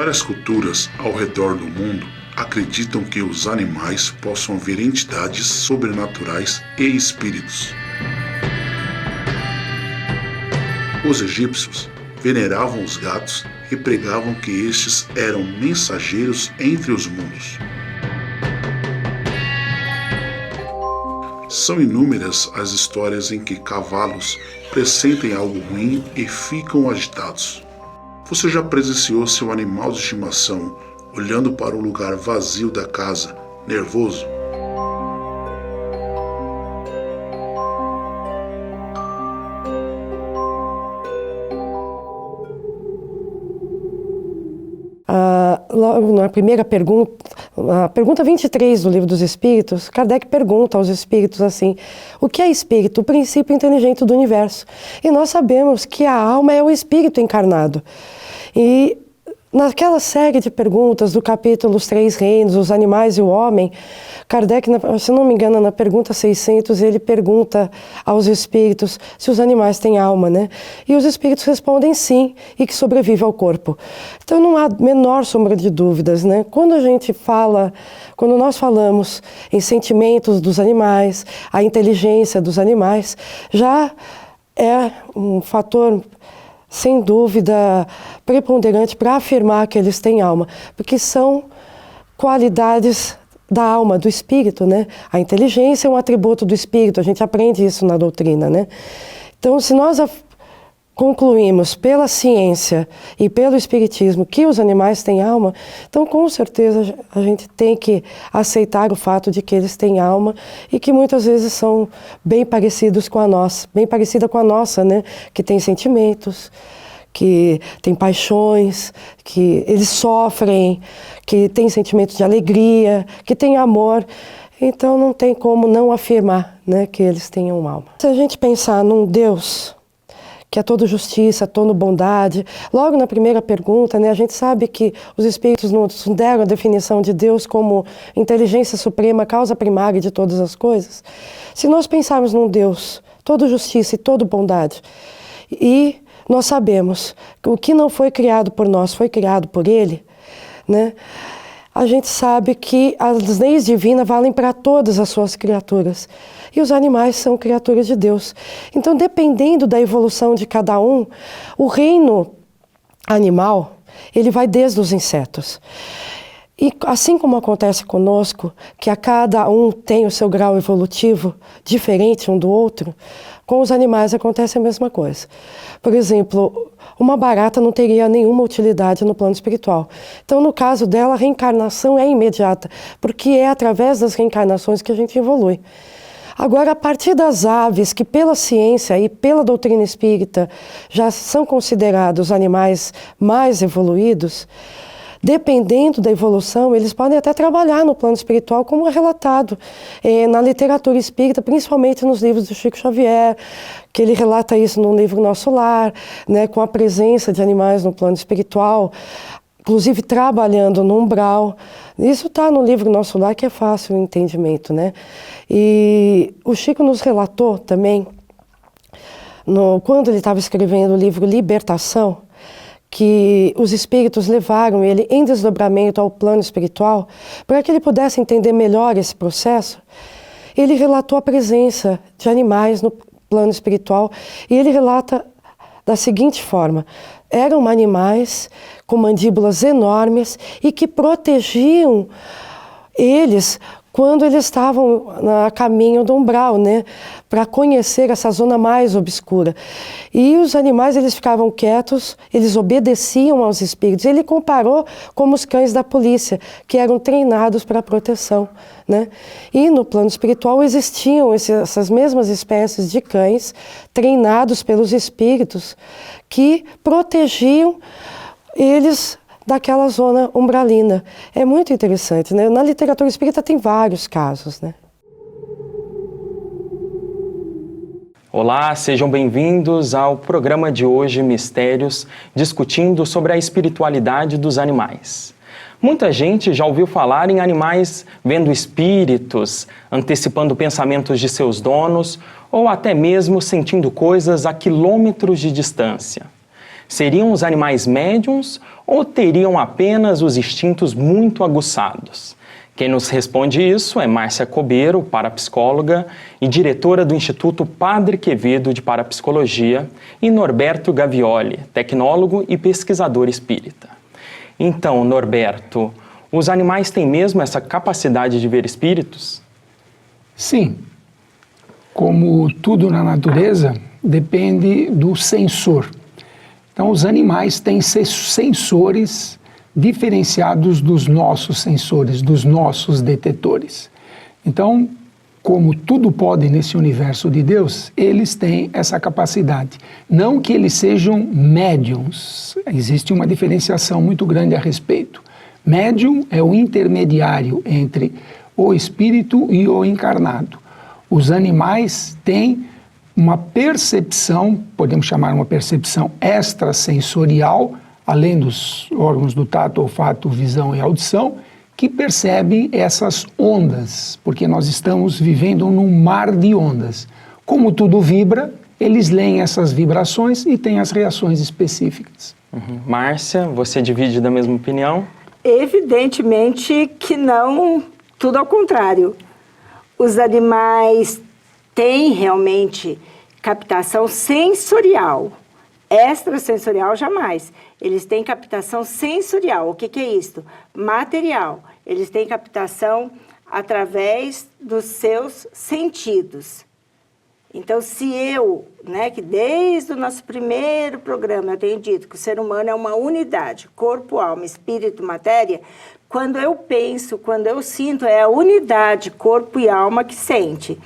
Várias culturas ao redor do mundo acreditam que os animais possam ver entidades sobrenaturais e espíritos. Os egípcios veneravam os gatos e pregavam que estes eram mensageiros entre os mundos. São inúmeras as histórias em que cavalos pressentem algo ruim e ficam agitados. Você já presenciou seu animal de estimação olhando para o lugar vazio da casa, nervoso? Logo na primeira pergunta, a pergunta 23 do Livro dos Espíritos, Kardec pergunta aos espíritos assim: o que é espírito? O princípio inteligente do universo. E nós sabemos que a alma é o espírito encarnado. E naquela série de perguntas do capítulo Os Três Reinos, os animais e o homem, Kardec, se não me engano, na pergunta 600, ele pergunta aos espíritos se os animais têm alma, né? E os espíritos respondem sim, e que sobrevive ao corpo. Então não há menor sombra de dúvidas, né? Quando nós falamos em sentimentos dos animais, a inteligência dos animais, já é um fator sem dúvida preponderante para afirmar que eles têm alma, porque são qualidades da alma, do espírito, né? A inteligência é um atributo do espírito, a gente aprende isso na doutrina, né? Então, se nós concluímos pela ciência e pelo espiritismo que os animais têm alma, então com certeza a gente tem que aceitar o fato de que eles têm alma e que muitas vezes são bem parecidos com a nossa, bem parecida com a nossa, né? Que tem sentimentos, que tem paixões, que eles sofrem, que tem sentimentos de alegria, que tem amor. Então não tem como não afirmar, né, que eles tenham alma. Se a gente pensar num Deus que é todo justiça, todo bondade, logo na primeira pergunta, né, a gente sabe que os espíritos nos deram a definição de Deus como inteligência suprema, causa primária de todas as coisas. Se nós pensarmos num Deus todo justiça e todo bondade, e nós sabemos que o que não foi criado por nós foi criado por Ele, né? A gente sabe que as leis divinas valem para todas as suas criaturas. E os animais são criaturas de Deus. Então, dependendo da evolução de cada um, o reino animal, ele vai desde os insetos. E assim como acontece conosco, que a cada um tem o seu grau evolutivo diferente um do outro, com os animais acontece a mesma coisa. Por exemplo, uma barata não teria nenhuma utilidade no plano espiritual. Então, no caso dela, a reencarnação é imediata, porque é através das reencarnações que a gente evolui. Agora, a partir das aves, que pela ciência e pela doutrina espírita já são considerados animais mais evoluídos, dependendo da evolução, eles podem até trabalhar no plano espiritual, como é relatado na literatura espírita, principalmente nos livros do Chico Xavier, que ele relata isso no livro Nosso Lar, né, com a presença de animais no plano espiritual, inclusive trabalhando no umbral. Isso está no livro Nosso Lar, que é fácil o entendimento, né? E o Chico nos relatou também, quando ele estava escrevendo o livro Libertação, que os espíritos levaram ele em desdobramento ao plano espiritual, para que ele pudesse entender melhor esse processo. Ele relatou a presença de animais no plano espiritual, e ele relata da seguinte forma: eram animais com mandíbulas enormes e que protegiam eles quando eles estavam a caminho do umbral, né, para conhecer essa zona mais obscura. E os animais, eles ficavam quietos, eles obedeciam aos espíritos. Ele comparou como os cães da polícia, que eram treinados para a proteção, né? E no plano espiritual existiam essas mesmas espécies de cães treinados pelos espíritos que protegiam eles daquela zona umbralina. É muito interessante, né? Na literatura espírita tem vários casos, né? Olá, sejam bem-vindos ao programa de hoje, Mistérios, discutindo sobre a espiritualidade dos animais. Muita gente já ouviu falar em animais vendo espíritos, antecipando pensamentos de seus donos ou até mesmo sentindo coisas a quilômetros de distância. Seriam os animais médiuns ou teriam apenas os instintos muito aguçados? Quem nos responde isso é Márcia Cobeiro, parapsicóloga e diretora do Instituto Padre Quevedo de Parapsicologia, e Norberto Gavioli, tecnólogo e pesquisador espírita. Então, Norberto, os animais têm mesmo essa capacidade de ver espíritos? Sim. Como tudo na natureza, depende do sensor. Então, os animais têm sensores diferenciados dos nossos sensores, dos nossos detetores. Então, como tudo pode nesse universo de Deus, eles têm essa capacidade. Não que eles sejam médiums, existe uma diferenciação muito grande a respeito. Médium é o intermediário entre o espírito e o encarnado. Os animais têm uma percepção, podemos chamar uma percepção extrasensorial, além dos órgãos do tato, olfato, visão e audição, que percebem essas ondas, porque nós estamos vivendo num mar de ondas. Como tudo vibra, eles leem essas vibrações e têm as reações específicas. Márcia, você divide da mesma opinião? Evidentemente que não, tudo ao contrário. Os animais têm realmente captação sensorial. Extrasensorial, jamais. Eles têm captação sensorial. O que é isso? Material. Eles têm captação através dos seus sentidos. Então, se eu, que desde o nosso primeiro programa eu tenho dito que o ser humano é uma unidade, corpo, alma, espírito, matéria, quando eu penso, quando eu sinto, é a unidade, corpo e alma que sente.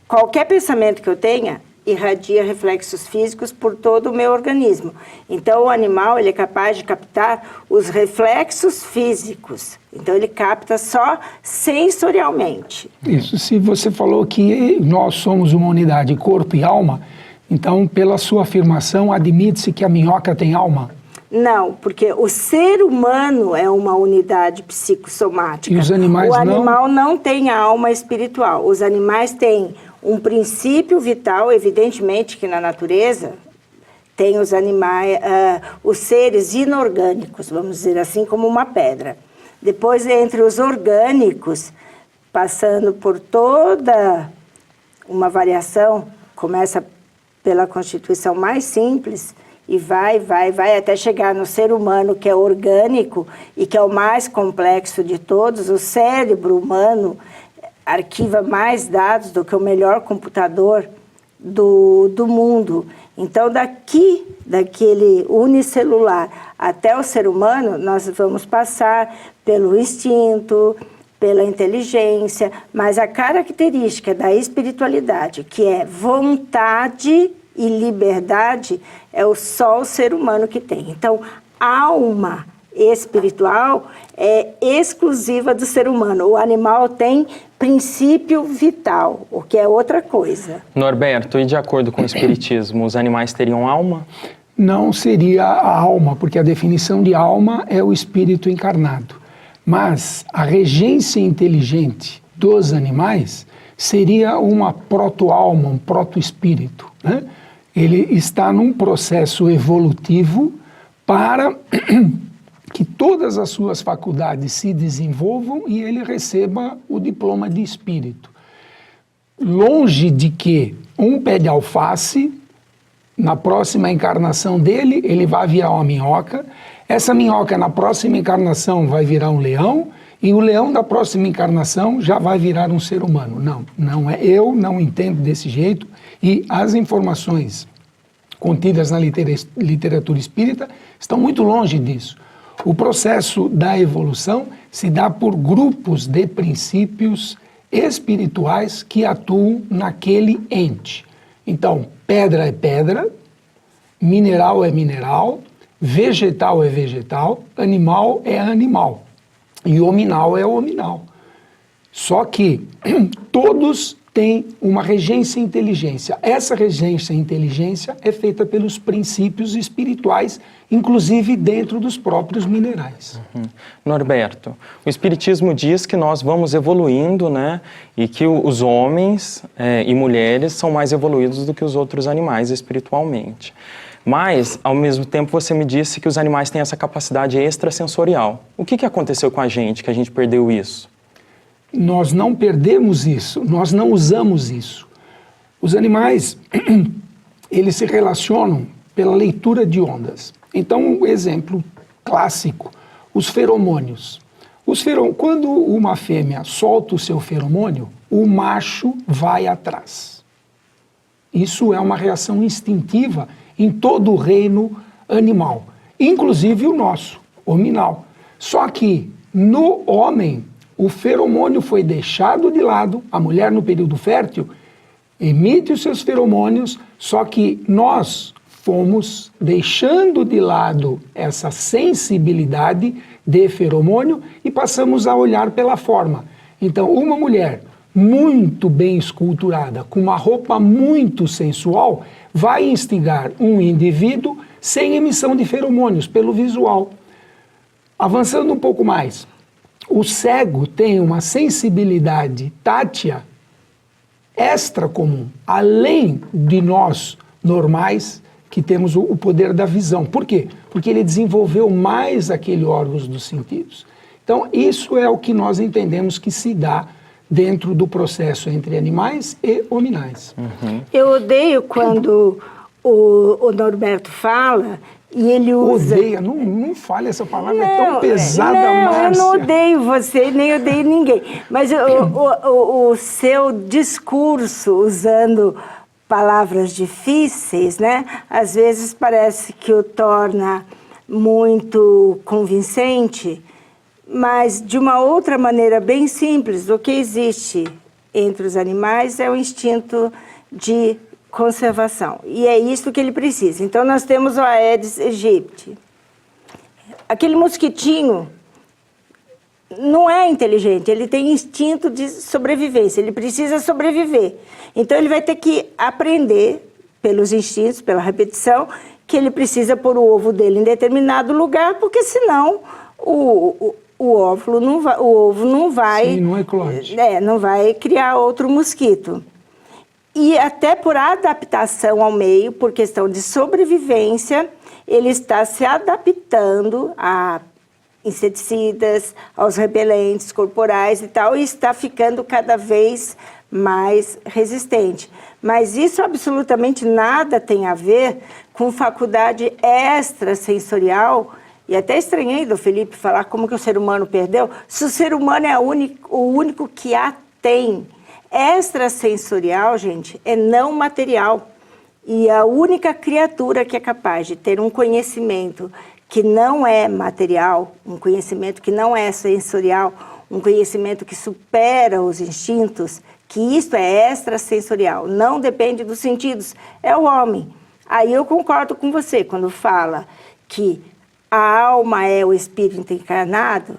Qualquer pensamento que eu tenha, irradia reflexos físicos por todo o meu organismo. Então, o animal ele é capaz de captar os reflexos físicos. Então, ele capta só sensorialmente. Isso, se você falou que nós somos uma unidade, corpo e alma, então, pela sua afirmação, admite-se que a minhoca tem alma? Não, porque o ser humano é uma unidade psicossomática. E os animais não? O animal não tem alma espiritual. Os animais têm um princípio vital, evidentemente que na natureza tem os animais, os seres inorgânicos, vamos dizer assim, como uma pedra. Depois, entre os orgânicos, passando por toda uma variação, começa pela constituição mais simples e vai até chegar no ser humano, que é orgânico e que é o mais complexo de todos. O cérebro humano arquiva mais dados do que o melhor computador do mundo. Então, daquele unicelular até o ser humano, nós vamos passar pelo instinto, pela inteligência, mas a característica da espiritualidade, que é vontade e liberdade, é só o ser humano que tem. Então, alma espiritual é exclusiva do ser humano. O animal tem princípio vital, o que é outra coisa. Norberto, e de acordo com o Espiritismo, os animais teriam alma? Não seria a alma, porque a definição de alma é o espírito encarnado. Mas a regência inteligente dos animais seria uma proto-alma, um proto-espírito, né? Ele está num processo evolutivo para que todas as suas faculdades se desenvolvam e ele receba o diploma de espírito. Longe de que um pé de alface, na próxima encarnação dele, ele vai virar uma minhoca, essa minhoca na próxima encarnação vai virar um leão, e o leão da próxima encarnação já vai virar um ser humano. Não é. Eu não entendo desse jeito, e as informações contidas na literatura espírita estão muito longe disso. O processo da evolução se dá por grupos de princípios espirituais que atuam naquele ente. Então, pedra é pedra, mineral é mineral, vegetal é vegetal, animal é animal e hominal é hominal. Só que todos têm uma regência e inteligência. Essa regência e inteligência é feita pelos princípios espirituais, inclusive dentro dos próprios minerais. Norberto, o Espiritismo diz que nós vamos evoluindo, né? E que os homens e mulheres são mais evoluídos do que os outros animais espiritualmente. Mas, ao mesmo tempo, você me disse que os animais têm essa capacidade extrasensorial. O que aconteceu com a gente, que a gente perdeu isso? Nós não perdemos isso, nós não usamos isso. Os animais, eles se relacionam pela leitura de ondas. Então, um exemplo clássico, os feromônios. Quando uma fêmea solta o seu feromônio, o macho vai atrás. Isso é uma reação instintiva em todo o reino animal, inclusive o nosso, hominal. Só que no homem, o feromônio foi deixado de lado, a mulher no período fértil emite os seus feromônios, só que nós fomos deixando de lado essa sensibilidade de feromônio e passamos a olhar pela forma. Então, uma mulher muito bem esculturada, com uma roupa muito sensual, vai instigar um indivíduo sem emissão de feromônios, pelo visual. Avançando um pouco mais, o cego tem uma sensibilidade tátil extra comum, além de nós normais, que temos o poder da visão. Por quê? Porque ele desenvolveu mais aquele órgão dos sentidos. Então, isso é o que nós entendemos que se dá dentro do processo entre animais e hominais. Uhum. Eu odeio quando o Norberto fala e ele usa... Odeia? Não fale essa palavra, é tão pesada, Márcia. Eu não odeio você, nem odeio ninguém. Mas o seu discurso usando palavras difíceis, né? Às vezes parece que o torna muito convincente, mas de uma outra maneira bem simples. O que existe entre os animais é o instinto de conservação, e é isso que ele precisa. Então nós temos o Aedes aegypti. Aquele mosquitinho não é inteligente, ele tem instinto de sobrevivência, ele precisa sobreviver. Então ele vai ter que aprender pelos instintos, pela repetição, que ele precisa pôr o ovo dele em determinado lugar, porque senão o ovo não vai... Sim, não eclode. Não vai criar outro mosquito. E até por adaptação ao meio, por questão de sobrevivência, ele está se adaptando a inseticidas, aos repelentes corporais e tal, e está ficando cada vez mais resistente. Mas isso absolutamente nada tem a ver com faculdade extrasensorial, e até estranhei do Felipe falar como que o ser humano perdeu, se o ser humano é o único que a tem. Extrasensorial, gente, é não material. E a única criatura que é capaz de ter um conhecimento que não é material, um conhecimento que não é sensorial, um conhecimento que supera os instintos, que isso é extrasensorial, não depende dos sentidos, é o homem. Aí eu concordo com você quando fala que a alma é o espírito encarnado,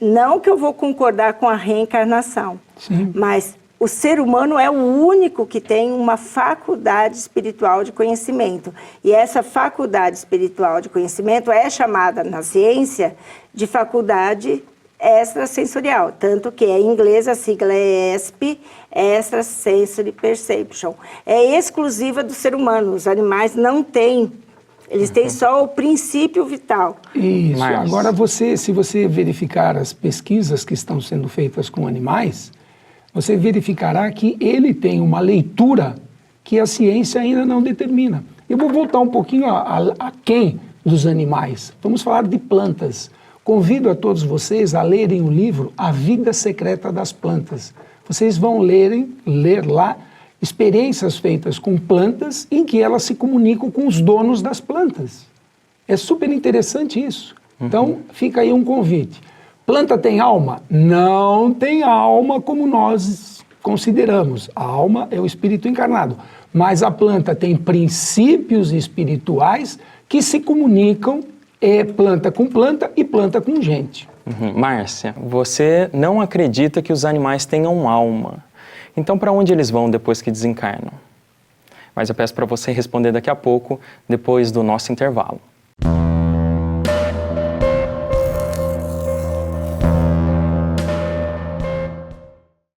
não que eu vou concordar com a reencarnação, Sim. mas o ser humano é o único que tem uma faculdade espiritual de conhecimento. E essa faculdade espiritual de conhecimento é chamada na ciência de faculdade extrasensorial. Tanto que em inglês a sigla é ESP, Extrasensory Perception. É exclusiva do ser humano, os animais não têm. Eles têm só o princípio vital. Isso. Mas... Agora, se você verificar as pesquisas que estão sendo feitas com animais, você verificará que ele tem uma leitura que a ciência ainda não determina. Eu vou voltar um pouquinho a quem dos animais. Vamos falar de plantas. Convido a todos vocês a lerem o livro A Vida Secreta das Plantas. Vocês vão ler lá experiências feitas com plantas em que elas se comunicam com os donos das plantas. É super interessante isso. Então, fica aí um convite. Planta tem alma? Não tem alma como nós consideramos. A alma é o espírito encarnado. Mas a planta tem princípios espirituais que se comunicam planta com planta e planta com gente. Márcia, você não acredita que os animais tenham alma. Então, para onde eles vão depois que desencarnam? Mas eu peço para você responder daqui a pouco, depois do nosso intervalo.